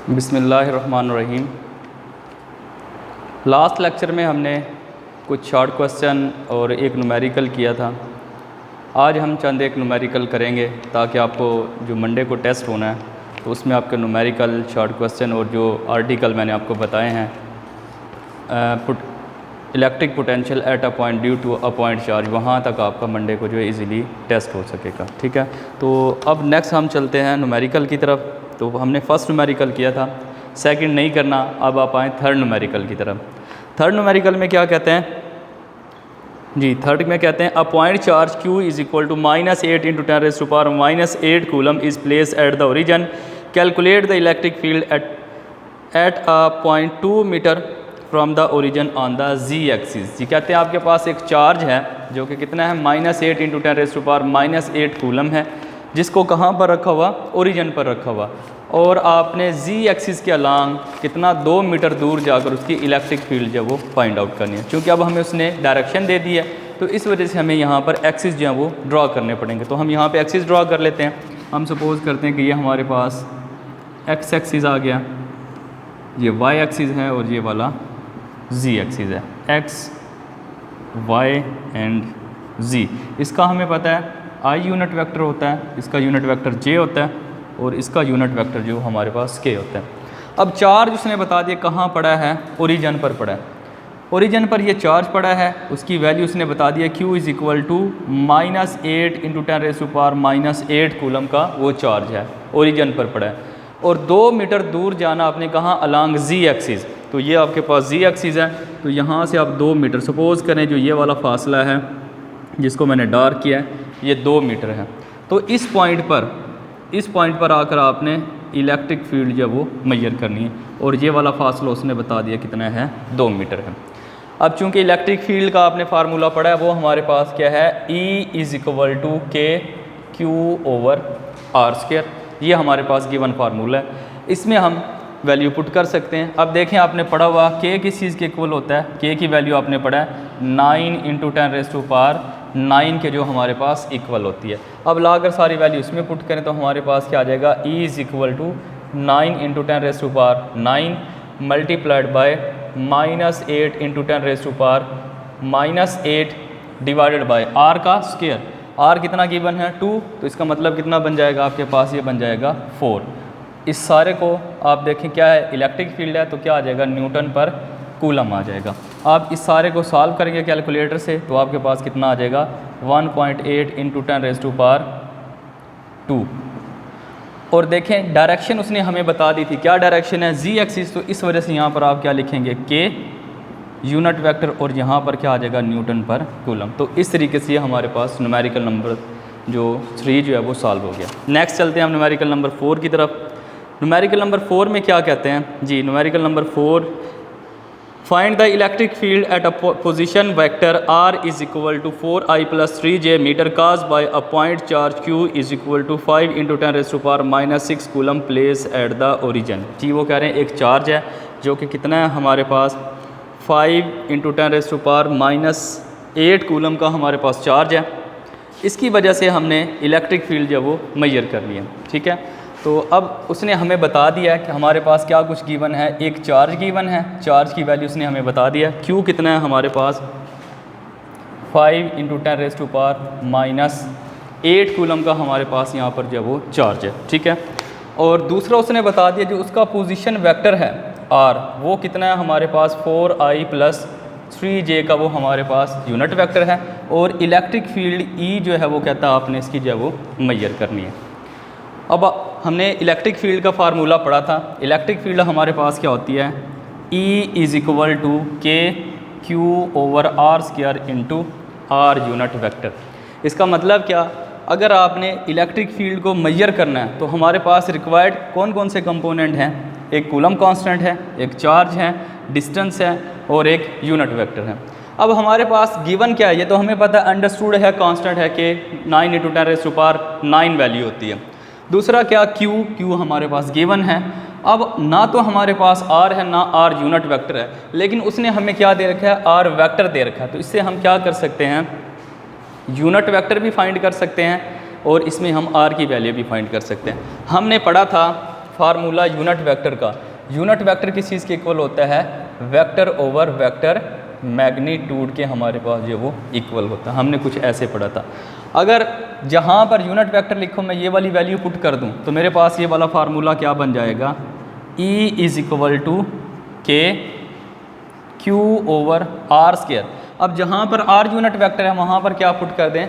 बिस्मिल्लाहिर्रहमानिर्रहीम। Last lecture में हमने कुछ शॉर्ट क्वेश्चन और एक न्यूमेरिकल किया था। आज हम चंद एक न्यूमेरिकल करेंगे ताकि आपको जो मंडे को टेस्ट होना है तो उसमें आपके न्यूमेरिकल शॉर्ट क्वेश्चन और जो आर्टिकल मैंने आपको बताए हैं electric potential at a point due to a point charge, वहाँ तक आपका मंडे को जो है इजीली टेस्ट हो सकेगा। ठीक है, तो अब नेक्स्ट हम चलते हैं न्यूमेरिकल की तरफ। तो हमने फर्स्ट न्यूमेरिकल किया था, सेकंड नहीं करना। अब आप आएँ थर्ड न्यूमेरिकल की तरफ। थर्ड न्यूमेरिकल में क्या कहते हैं जी, थर्ड में कहते हैं a point charge Q is equal to -8 × 10⁻⁻8 coulomb is place at the origin. Calculate the electric field at a point 2 metre from the origin on the Z axis. जी कहते हैं आपके पास एक चार्ज है जो कि कितना है -8 × 10⁻⁸8 कूलम है, जिसको कहाँ पर रखा हुआ, ओरिजिन पर रखा हुआ, और आपने Z एक्सिस के अलांग कितना 2 मीटर दूर जाकर उसकी इलेक्ट्रिक फील्ड जो वो फाइंड आउट करनी है। क्योंकि अब हमें उसने डायरेक्शन दे दी है तो इस वजह से हमें यहाँ पर एक्सिस जो है वो ड्रॉ करने पड़ेंगे। तो हम यहाँ पे एक्सिस ड्रॉ कर लेते हैं। हम सपोज़ करते हैं कि ये हमारे पास एक्स एक्सिस आ गया, ये वाई एक्सिस है और ये वाला Z एक्सिस है, एक्स वाई एंड Z। इसका हमें पता है I यूनिट वेक्टर होता है, इसका यूनिट वेक्टर J होता है और इसका यूनिट वेक्टर जो हमारे पास K होता है। अब चार्ज उसने बता दिया कहाँ पड़ा है, ओरिजिन पर पड़ा है। ओरिजिन पर ये चार्ज पड़ा है, उसकी वैल्यू उसने बता दिया Q is equal to -8 × 10⁻⁸ coulomb का वो चार्ज है, ओरिजिन पर पड़ा है। और 2 मीटर दूर जाना आपने कहाँ, अलांग Z एक्सिस। तो ये आपके पास Z एक्सिस है, तो यहाँ से आप 2 मीटर सपोज़ करें, जो ये वाला फासला है जिसको मैंने डार्क किया है ये 2 मीटर है। तो इस पॉइंट पर आकर आपने इलेक्ट्रिक फील्ड जो वो मेजर करनी है, और ये वाला फासला उसने बता दिया कितना है, 2 मीटर है। अब चूंकि इलेक्ट्रिक फील्ड का आपने फार्मूला पढ़ा है, वो हमारे पास क्या है, E is equal to KQ/R²। ये हमारे पास गिवन फार्मूला है, इसमें हम वैल्यू पुट कर सकते हैं। अब देखें आपने पढ़ा हुआ K किस चीज़ के इक्वल होता है, K की वैल्यू आपने पढ़ा है 9 × 10⁹ के जो हमारे पास इक्वल होती है। अब लाकर सारी वैल्यू इसमें पुट करें तो हमारे पास क्या आ जाएगा, E is equal to 9 × 10⁹ multiplied by -8 × 10⁻⁸ divided by R का स्क्वायर। R कितना गिवन है, 2, तो इसका मतलब कितना बन जाएगा आपके पास, ये बन जाएगा 4। इस सारे को आप देखें क्या है, इलेक्ट्रिक फील्ड है, तो क्या आ जाएगा, न्यूटन पर कूलम आ जाएगा। आप इस सारे को सॉल्व करेंगे कैलकुलेटर से तो आपके पास कितना आ जाएगा, 1.8 × 10⁻²। और देखें डायरेक्शन उसने हमें बता दी थी, क्या डायरेक्शन है, Z एक्सिस। तो इस वजह से यहाँ पर आप क्या लिखेंगे, K यूनिट वेक्टर, और यहाँ पर क्या आ जाएगा, न्यूटन पर कूलम। तो इस तरीके से हमारे पास न्यूमेरिकल नंबर जो 3 जो है वो सॉल्व हो गया। नेक्स्ट चलते हैं हम न्यूमेरिकल नंबर 4 की तरफ। न्यूमेरिकल नंबर 4 में क्या कहते हैं जी, numerical number 4, find the electric field at a position vector R is equal to 4I + 3J metre caused by a point charge Q is equal to 5 × 10⁻⁻6 coulomb place at the origin. जी वो कह रहे हैं एक charge है जो कि कितना है हमारे पास 5 × 10⁻⁸ कूलम का हमारे पास चार्ज है। इसकी वजह से हमने इलेक्ट्रिक फील्ड जो वो मेजर कर लिया। ठीक है, तो अब उसने हमें बता दिया है कि हमारे पास क्या कुछ गिवन है, एक चार्ज गिवन है, चार्ज की वैल्यू उसने हमें बता दिया। Q कितना है हमारे पास, 5 × 10⁻⁸ कूलम का हमारे पास यहाँ पर जो वो चार्ज है। ठीक है, और दूसरा उसने बता दिया जो उसका पोजीशन वेक्टर है R, वो कितना है हमारे पास 4I + 3J का वो हमारे पास यूनिट वेक्टर है, और इलेक्ट्रिक फील्ड E जो है वो कहता है आपने इसकी जो है वो मेजर करनी है। अब हमने इलेक्ट्रिक फील्ड का फार्मूला पढ़ा था। इलेक्ट्रिक फील्ड हमारे पास क्या होती है, E is equal to KQ/R² × R unit vector. इसका मतलब क्या, अगर आपने इलेक्ट्रिक फील्ड को मेजर करना है तो हमारे पास रिक्वायर्ड कौन कौन से कंपोनेंट हैं, एक कूलम कांस्टेंट है, एक चार्ज है, डिस्टेंस है और एक यूनिट वेक्टर है। अब हमारे पास गिवन क्या है, ये तो हमें पता है, अंडरस्टूड है, कांस्टेंट है कि 9 × 10⁹ वैल्यू होती है। दूसरा क्या, Q हमारे पास गिवन है। अब ना तो हमारे पास R है ना R यूनिट वेक्टर है, लेकिन उसने हमें क्या दे रखा है, R वेक्टर दे रखा है। तो इससे हम क्या कर सकते हैं, यूनिट वेक्टर भी फाइंड कर सकते हैं और इसमें हम R की वैल्यू भी फाइंड कर सकते हैं। हमने पढ़ा था फार्मूला यूनिट वेक्टर का, यूनिट वेक्टर किस चीज़ के इक्वल होता है, वेक्टर ओवर वेक्टर मैग्नीट्यूड के हमारे पास जो वो इक्वल होता है। हमने कुछ ऐसे पढ़ा था। अगर जहाँ पर यूनिट वेक्टर लिखो मैं ये वाली वैल्यू पुट कर दूँ तो मेरे पास ये वाला फार्मूला क्या बन जाएगा, E इज़ इक्वल टू के क्यू ओवर आर स्क्वायर। अब जहाँ पर आर यूनिट वेक्टर है वहाँ पर क्या पुट कर दें,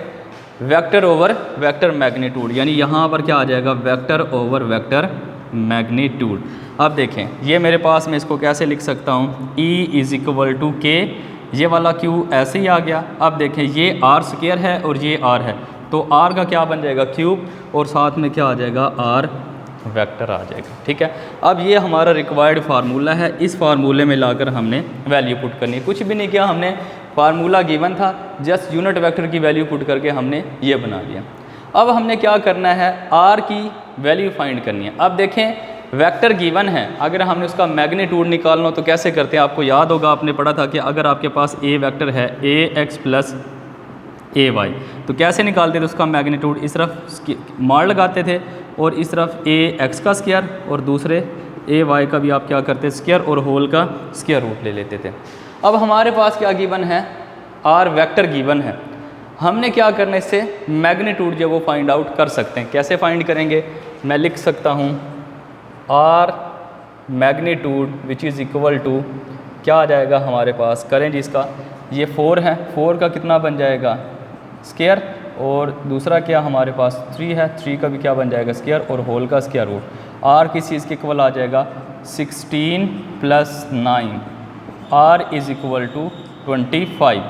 वेक्टर ओवर वेक्टर मैग्नीट्यूड, यानी यहाँ पर क्या आ जाएगा, वेक्टर ओवर वेक्टर मैग्नीट्यूड। अब देखें ये मेरे पास मैं इसको कैसे लिख सकता हूँ, E इज़ इक्वल टू के, ये वाला Q ऐसे ही आ गया। अब देखें ये आर स्क्वायर है और ये आर है, तो आर का क्या बन जाएगा क्यूब, और साथ में क्या आ जाएगा, आर वेक्टर आ जाएगा। ठीक है, अब ये हमारा रिक्वायर्ड फार्मूला है, इस फार्मूले में लाकर हमने वैल्यू पुट करनी है। कुछ भी नहीं किया हमने, फार्मूला गिवन था, जस्ट यूनिट वेक्टर की वैल्यू पुट करके हमने ये बना लिया। अब हमने क्या करना है, आर की वैल्यू फाइंड करनी है। अब देखें वेक्टर गिवन है, अगर हमने उसका मैग्नीट्यूड निकालना हो तो कैसे करते हैं, आपको याद होगा आपने पढ़ा था कि अगर आपके पास ए वेक्टर है ए एक्स प्लस ए वाई, तो कैसे निकालते थे उसका मैग्नीट्यूड, इस तरफ मार लगाते थे और इस तरफ ए एक्स का स्क्वायर और दूसरे ए वाई का भी आप क्या करते स्क्वायर और होल का स्क्वायर रूट ले लेते थे। अब हमारे पास क्या गिवन है, आर वेक्टर गिवन है, हमने क्या करना है, इससे मैग्नीट्यूड जो वो फाइंड आउट कर सकते हैं। कैसे फाइंड करेंगे, मैं लिख सकता हूँ R magnitude which is equal to क्या आ जाएगा हमारे पास, करें जी इसका, ये 4 है, 4 का कितना बन जाएगा स्क्वायर, और दूसरा क्या हमारे पास 3 है, 3 का भी क्या बन जाएगा स्क्वायर और होल का स्क्वायर रूट। आर किस चीज़ के इक्वल आ जाएगा 16 plus 9, R is equal to 25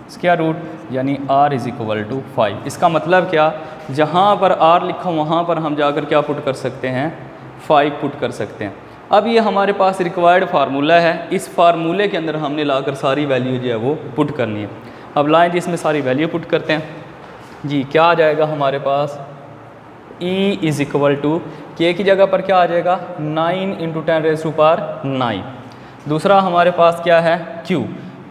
square root, यानी आर इज़ इक्वल टू 5। इसका मतलब क्या, जहाँ पर आर लिखा वहाँ पर हम जाकर क्या पुट कर सकते हैं, 5 पुट कर सकते हैं। अब ये हमारे पास रिक्वायर्ड फार्मूला है, इस फार्मूले के अंदर हमने लाकर सारी वैल्यू जो है वो पुट करनी है। अब लाएँ जी इसमें सारी वैल्यू पुट करते हैं जी, क्या आ जाएगा हमारे पास, E इज़ इक्वल टू के की जगह पर क्या आ जाएगा 9 इंटू 10 रेज़ टू पावर 9। दूसरा हमारे पास क्या है Q,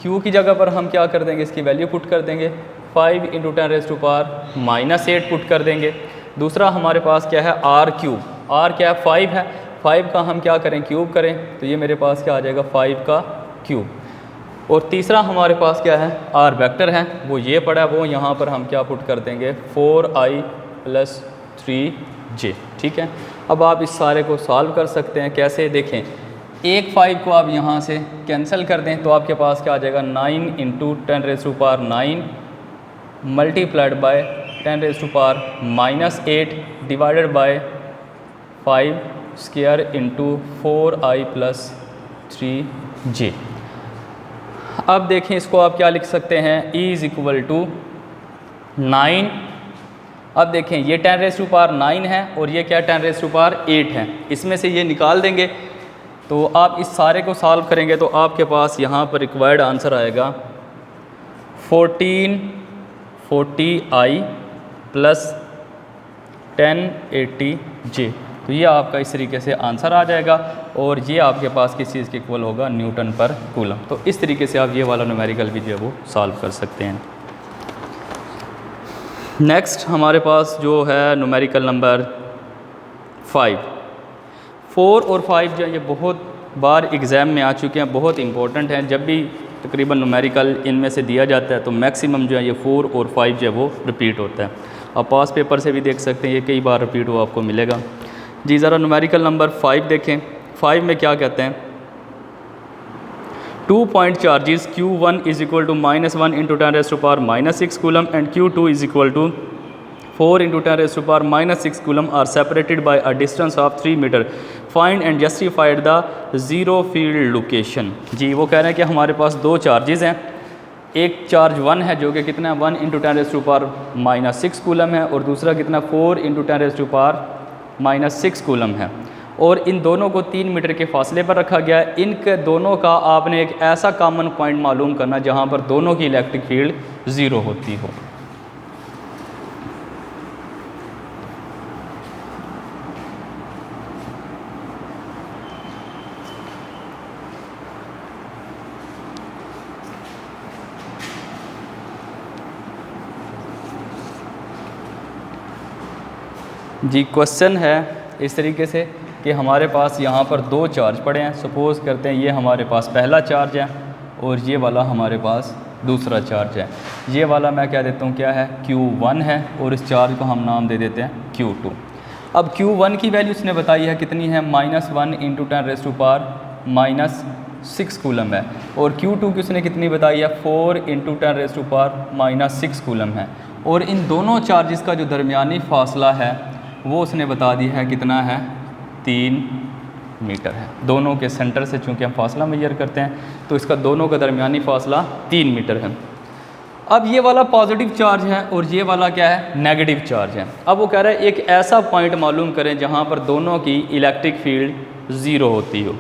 Q की जगह पर हम क्या कर देंगे, इसकी वैल्यू पुट कर देंगे 5 into 10 raise to power -8 put कर देंगे। दूसरा हमारे पास क्या है R क्यूब, R क्या है 5 है, 5 का हम क्या करें क्यूब करें, तो ये मेरे पास क्या आ जाएगा 5 का क्यूब। और तीसरा हमारे पास क्या है, आर वेक्टर है, वो ये पड़ा है, वो यहाँ पर हम क्या पुट कर देंगे 4i + 3j। ठीक है, अब आप इस सारे को सॉल्व कर सकते हैं। कैसे, देखें एक 5 को आप यहाँ से कैंसिल कर दें तो आपके पास क्या आ जाएगा 9 into 10 raise to power 9 multiplied by 10 raise to power -8 divided by 5 square into 4i + 3j। अब देखें इसको आप क्या लिख सकते हैं, E इज़ इक्वल टू 9। अब देखें ये 10 रेज़ टू पावर 9 है और ये क्या 10 रेज़ टू पावर 8 है, इसमें से ये निकाल देंगे तो आप इस सारे को सॉल्व करेंगे तो आपके पास यहाँ पर रिक्वायर्ड आंसर आएगा 1440i + 1080j। तो ये आपका इस तरीके से आंसर आ जाएगा और ये आपके पास किस चीज़ के इक्वल होगा, न्यूटन पर कूलम। तो इस तरीके से आप ये वाला न्यूमेरिकल भी जो है वो सॉल्व कर सकते हैं। नेक्स्ट हमारे पास जो है न्यूमेरिकल नंबर 5, 4 और 5 जो है ये बहुत बार एग्ज़ाम में आ चुके हैं, बहुत इंपॉर्टेंट हैं। जब भी तकरीबन न्यूमेरिकल इनमें से दिया जाता है तो मैक्सिमम जो है ये 4 और 5 जो है वो रिपीट होता है। आप पास पेपर से भी देख सकते हैं, ये कई बार रिपीट हुआ आपको मिलेगा जी। ज़रा न्यूमेरिकल नंबर 5 देखें, 5 में क्या कहते हैं, 2 point charges Q1 is equal to -1 into 10 raise to power -6 coulomb and Q2 is equal to 4 into 10 raise to power -6 coulomb are separated by a distance of 3 metre, find and justified the zero field location. जी वो कह रहे हैं कि हमारे पास 2 charges हैं, एक charge 1 है जो कि कितना है 1 into 10 raise to power -6 coulomb है और दूसरा कितना 4 into 10 raise to power -6 coulomb है, और इन दोनों को 3 मीटर के फासले पर रखा गया है। इनके दोनों का आपने एक ऐसा कॉमन पॉइंट मालूम करना जहां पर दोनों की इलेक्ट्रिक फील्ड 0 होती हो। जी क्वेश्चन है इस तरीके से कि हमारे पास यहाँ पर दो चार्ज पड़े हैं। सपोज़ करते हैं ये हमारे पास पहला चार्ज है और ये वाला हमारे पास दूसरा चार्ज है। ये वाला मैं क्या देता हूँ, क्या है, Q1 है, और इस चार्ज को हम नाम दे देते हैं Q2। अब Q1 की वैल्यू उसने बताई है कितनी है, -1 × 10⁻⁻6 कूलम है, और Q2 की उसने कितनी बताई है, 4 × 10⁻⁻6 कूलम है। और इन दोनों चार्जेस का जो दरमियानी फ़ासला है वो उसने बता दिया है कितना है, 3 मीटर है। दोनों के सेंटर से चूँकि हम फासला मेजर करते हैं तो इसका दोनों का दरमियानी फ़ासला 3 मीटर है। अब ये वाला पॉजिटिव चार्ज है और ये वाला क्या है, नेगेटिव चार्ज है। अब वो कह रहा है एक ऐसा पॉइंट मालूम करें जहाँ पर दोनों की इलेक्ट्रिक फील्ड ज़ीरो होती हो।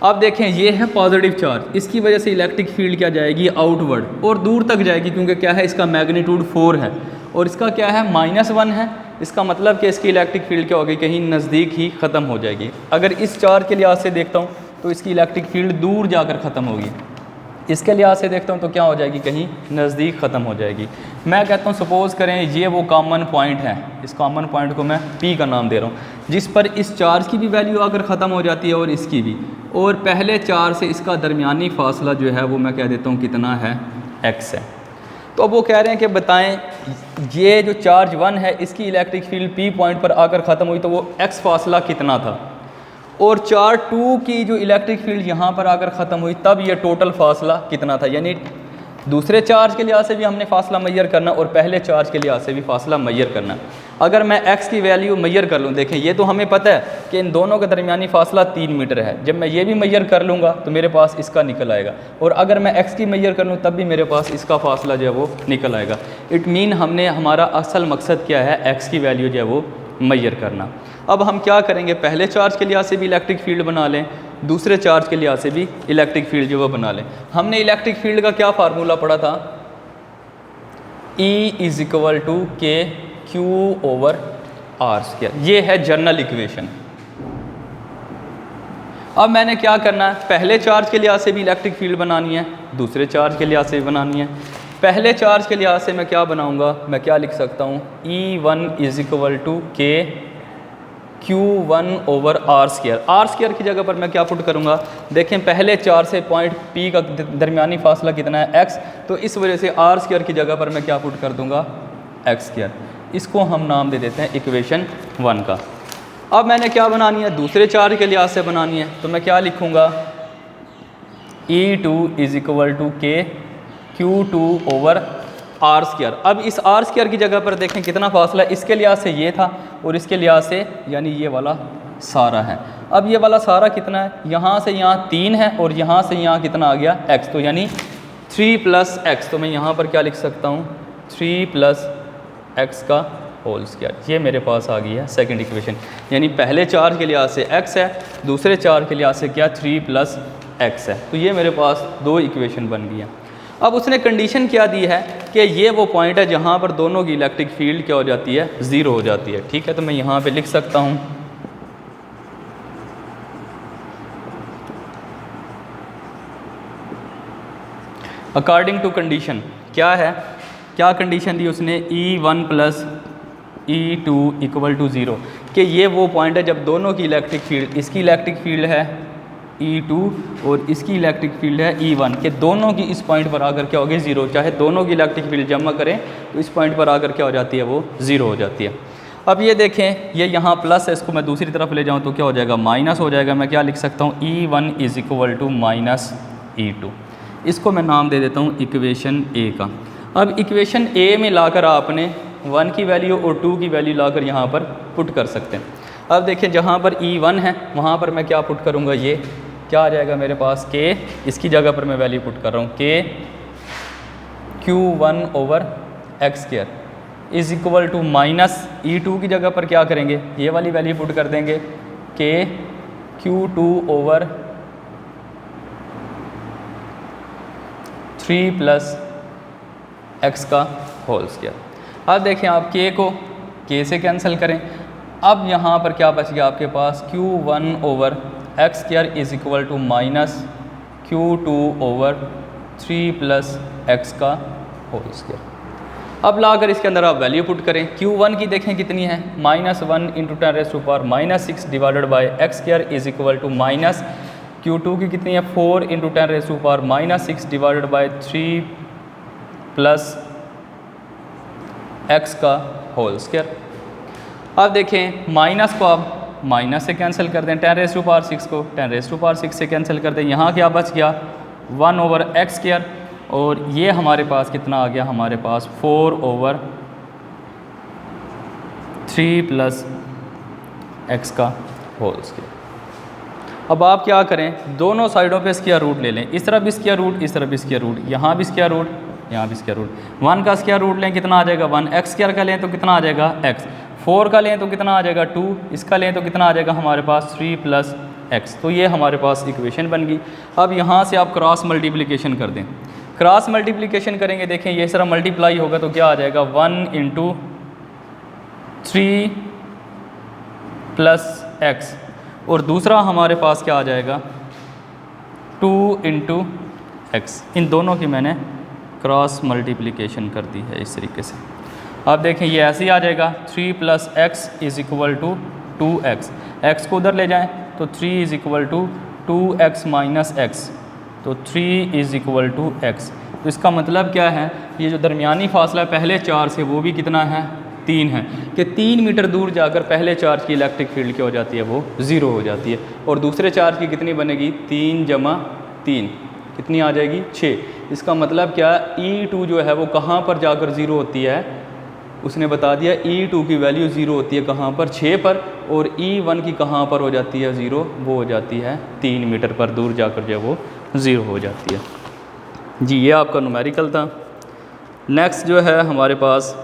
अब देखें ये है पॉजिटिव चार्ज, इसकी वजह से इलेक्ट्रिक फील्ड क्या जाएगी, आउटवर्ड, और दूर तक जाएगी, क्योंकि क्या है, इसका मैग्नीट्यूड 4 है और इसका क्या है, -1 है। इसका मतलब कि इसकी इलेक्ट्रिक फील्ड क्या होगी, कहीं नज़दीक ही ख़त्म हो जाएगी। अगर इस चार्ज के लिहाज से देखता हूँ तो इसकी इलेक्ट्रिक फील्ड दूर जाकर ख़त्म होगी, इसके लिहाज से देखता हूँ तो क्या हो जाएगी, कहीं नज़दीक ख़त्म हो जाएगी। मैं कहता हूँ सपोज़ करें ये वो कॉमन पॉइंट है, इस कॉमन पॉइंट को मैं P का नाम दे रहा हूँ, जिस पर इस चार्ज की भी वैल्यू आकर ख़त्म हो जाती है और इसकी भी, और पहले चार्ज से इसका दरमियानी फ़ासला जो है वो मैं कह देता हूँ कितना है, x है। तो अब वो कह रहे हैं कि बताएं ये जो चार्ज 1 है इसकी इलेक्ट्रिक फील्ड P पॉइंट पर आकर ख़त्म हुई तो वो x फासला कितना था, और चार्ज 2 की जो इलेक्ट्रिक फील्ड यहाँ पर आकर ख़त्म हुई तब ये टोटल फासला कितना था। यानी दूसरे चार्ज के लिहाज से भी हमने फासला मैयर करना और पहले चार्ज के लिहाज से भी फासला मैयर करना। अगर मैं x की वैल्यू मैयर कर लूँ, देखें ये तो हमें पता है कि इन दोनों का दरमियानी फासला 3 मीटर है। जब मैं ये भी मैयर कर लूँगा तो मेरे पास इसका निकल आएगा, और अगर मैं x की मैयर कर लूँ तब भी मेरे पास इसका फासला जो है वो निकल आएगा। इट मीन हमने हमारा असल मकसद क्या है, x की वैल्यू जो है वो मैयर करना। अब हम क्या करेंगे, पहले चार्ज के लिहाज से भी इलेक्ट्रिक फील्ड बना लें, दूसरे चार्ज के लिहाज से भी इलेक्ट्रिक फील्ड जो वो बना लें। हमने इलेक्ट्रिक फील्ड का क्या फार्मूला पढ़ा था, E = KQ/R²। ये है जनरल इक्वेशन। अब मैंने क्या करना है, पहले चार्ज के लिहाज से भी इलेक्ट्रिक फील्ड बनानी है, दूसरे चार्ज के लिहाज से भी बनानी है। पहले चार्ज के लिहाज से मैं क्या बनाऊंगा, मैं क्या लिख सकता हूँ, E1 = KQ1/R²। R² की जगह पर मैं क्या पुट करूँगा, देखें पहले चार्ज से पॉइंट P का दरमियानी फासला कितना है, x, तो इस वजह से R² की जगह पर मैं क्या पुट कर दूँगा, x²। इसको हम नाम दे देते हैं इक्वेशन 1 का। अब मैंने क्या बनानी है, दूसरे चार्ज के लिहाज से बनानी है, तो मैं क्या लिखूँगा, E2 = KQ2/R²। अब इस R² की जगह पर देखें कितना फासला इसके लिहाज से ये था और इसके लिहाज से यानी ये वाला सारा है। अब ये वाला सारा कितना है, यहाँ से यहाँ 3 है और यहाँ से यहाँ कितना आ गया, x, तो यानी 3 + x। तो मैं यहाँ पर क्या लिख सकता हूँ, 3 + x²। ये मेरे पास आ गई है सेकंड इक्वेशन। यानी पहले चार्ज के लिहाज से x है, दूसरे चार्ज के लिहाज से क्या, 3 + x है। तो ये मेरे पास 2 इक्वेशन बन गई हैं। अब उसने कंडीशन क्या दी है कि ये वो पॉइंट है जहाँ पर दोनों की इलेक्ट्रिक फील्ड क्या हो जाती है, ज़ीरो हो जाती है। ठीक है, तो मैं यहाँ पे लिख सकता हूँ अकॉर्डिंग टू कंडीशन। क्या है, क्या कंडीशन दी उसने, E1 + E2 = 0, कि ये वो पॉइंट है जब दोनों की इलेक्ट्रिक फील्ड, इसकी इलेक्ट्रिक फील्ड है E2 और इसकी इलेक्ट्रिक फील्ड है E1, के दोनों की इस पॉइंट पर आकर क्या होगी, ज़ीरो। चाहे दोनों की इलेक्ट्रिक फील्ड जमा करें तो इस पॉइंट पर आकर क्या हो जाती है, वो ज़ीरो हो जाती है। अब ये देखें, ये यहाँ प्लस है, इसको मैं दूसरी तरफ ले जाऊँ तो क्या हो जाएगा, माइनस हो जाएगा। मैं क्या लिख सकता हूँ, E1 = -E2। इसको मैं नाम दे देता हूँ इक्वेशन A का। अब इक्वेशन A में लाकर आपने 1 की वैल्यू और 2 की वैल्यू लाकर यहाँ पर पुट कर सकते हैं। अब देखें जहाँ पर E1 है वहाँ पर मैं क्या पुट करूँगा, ये क्या आ जाएगा मेरे पास, K, इसकी जगह पर मैं वैल्यू पुट कर रहा हूँ, KQ1/x² = -E2 की जगह पर क्या करेंगे, ये वाली वैल्यू पुट कर देंगे, KQ2/3 + x²। अब देखें आप K को K से कैंसिल करें। अब यहाँ पर क्या बच गया आपके पास, Q1/x² = -Q2/3 + x²। अब लाकर इसके अंदर आप वैल्यू पुट करें। Q1 की देखें कितनी है, -1 × 10⁻⁻6 divided by x square is equal to minus Q2 की कितनी है 4 × 10⁻⁻6 डिवाइडेड बाई 3 प्लस x का होल स्क्वायर। अब देखें माइनस को आप माइनस से कैंसिल कर दें, 10⁻6 को 10⁻6 से कैंसिल कर दें, यहाँ क्या बच गया 1/x स्क्वायर, और ये हमारे पास कितना आ गया, हमारे पास 4/3 प्लस x का होल स्क्वायर। अब आप क्या करें, दोनों साइडों पे स्क्वायर रूट ले लें, इस तरफ भी स्क्वायर रूट, इस तरफ भी स्क्वायर रूट, यहाँ भी स्क्वायर रूट, यहाँ भी स्क्वायर रूट। 1 का स्क्वायर रूट लें कितना आ जाएगा 1, x स्क्वायर का लें तो कितना आ जाएगा x, 4 का लें तो कितना आ जाएगा 2, इसका लें तो कितना आ जाएगा हमारे पास 3 प्लस x। तो ये हमारे पास इक्वेशन बन गई। अब यहाँ से आप क्रॉस मल्टीप्लिकेशन कर दें, क्रॉस मल्टीप्लिकेशन करेंगे, देखें ये सारा मल्टीप्लाई होगा तो क्या आ जाएगा 1 × 3 प्लस x, और दूसरा हमारे पास क्या आ जाएगा 2 × x। इन दोनों की मैंने क्रॉस मल्टीप्लिकेशन कर दी है इस तरीके से। अब देखें ये ऐसे ही आ जाएगा 3 plus x is equal to 2x, x को उधर ले जाएं तो 3 is equal to 2x minus x, तो 3 इज़ इक्वल टू x। तो इसका मतलब क्या है, ये जो दरमियानी फासला है पहले चार्ज से वो भी कितना है 3 है, कि 3 मीटर दूर जाकर पहले चार्ज की इलेक्ट्रिक फील्ड क्या हो जाती है, वो 0 हो जाती है, और दूसरे चार्ज की कितनी बनेगी 3 × 3 कितनी आ जाएगी 6। इसका मतलब क्या, E2 जो है वो कहाँ पर जाकर 0 होती है, उसने बता दिया E2 की वैल्यू 0 होती है कहाँ पर 6 पर, और E1 की कहाँ पर हो जाती है 0, वो हो जाती है 3 मीटर पर दूर जाकर जो है वो 0 हो जाती है। जी ये आपका न्यूमेरिकल था। नेक्स्ट जो है हमारे पास,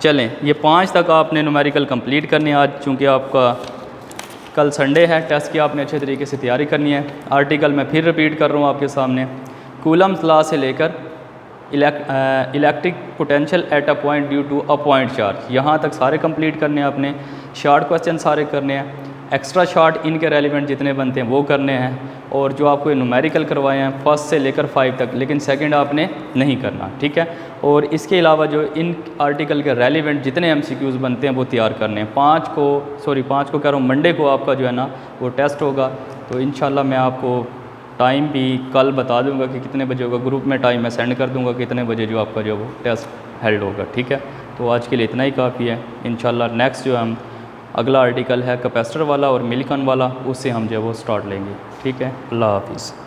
चलें ये 5 तक आपने न्यूमेरिकल कंप्लीट करनी है आज, चूँकि आपका कल संडे है, टेस्ट की आपने अच्छे तरीके से तैयारी करनी है। आर्टिकल मैं फिर रिपीट कर रहा हूँ आपके सामने, कूलम्स लॉ से लेकर electric potential at a point due to a point charge, यहाँ तक सारे कंप्लीट करने हैं आपने। शॉर्ट क्वेश्चन सारे करने हैं, एक्स्ट्रा शॉर्ट इनके रेलिवेंट जितने बनते हैं वो करने हैं, और जो आपको न्यूमेरिकल करवाए हैं फर्स्ट से लेकर 5 तक, लेकिन सेकंड आपने नहीं करना, ठीक है। और इसके अलावा जो इन आर्टिकल के रेलिवेंट जितने MCQs बनते हैं वो तैयार करने हैं। 5 को कह रहा हूँ मंडे को आपका जो है ना वो टेस्ट होगा, तो इंशाल्लाह मैं आपको टाइम भी कल बता दूंगा कि कितने बजे होगा, ग्रुप में टाइम मैं सेंड कर दूंगा कितने बजे जो आपका जो वो टेस्ट हेल्ड होगा, ठीक है। तो आज के लिए इतना ही काफ़ी है। इंशाल्लाह नेक्स्ट जो हम अगला आर्टिकल है कैपेसिटर वाला और मिलिकन वाला, उससे हम जो वो स्टार्ट लेंगे, ठीक है। अल्लाह हाफिज़।